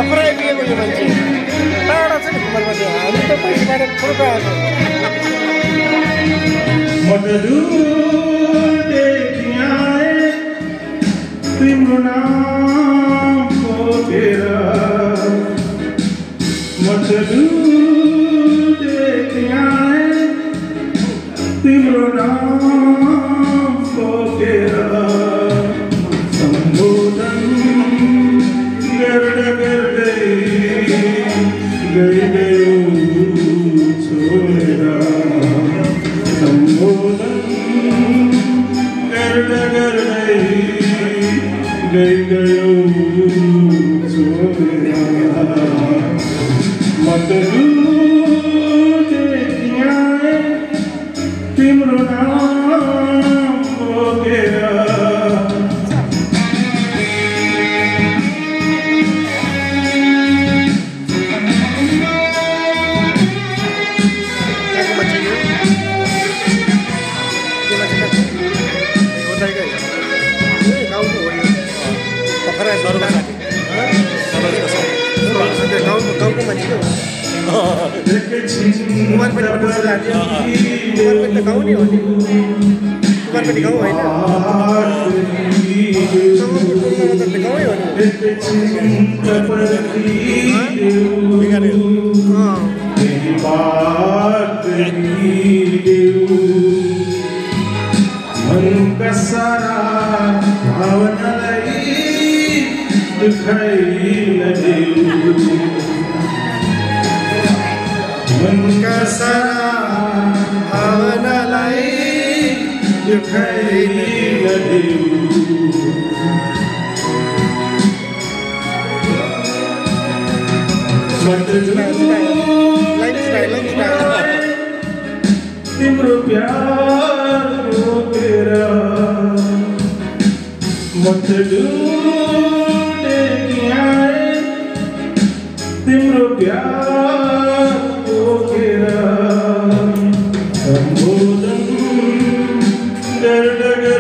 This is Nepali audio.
खपराई दिएको यो मान्छे टाढा छ नि कुमारपट्टि हामी त पैसाबाट थोरको आएको तिम्रो नाम खोजेर तिम्रो नाम खोजेर सम्बोधन गर्दा गर्दै गयो छोडेर सम्बोधन गर्दा गर्दै गयो छोडेर तिम्रो नाम खोजेर गाउँको मान्छे कुमारपट्टि त गाउँ नै हो नि कुमारपट्टि गाउँ होइन गाउँै हो मनका सारा भावनालाई दुखाइन देऊ मनका सारा भावनालाई दुखाइन देऊ तिम्रो प्यार रोकेर तिम्रो प्यार रोकेर सम्बोधन गर्दा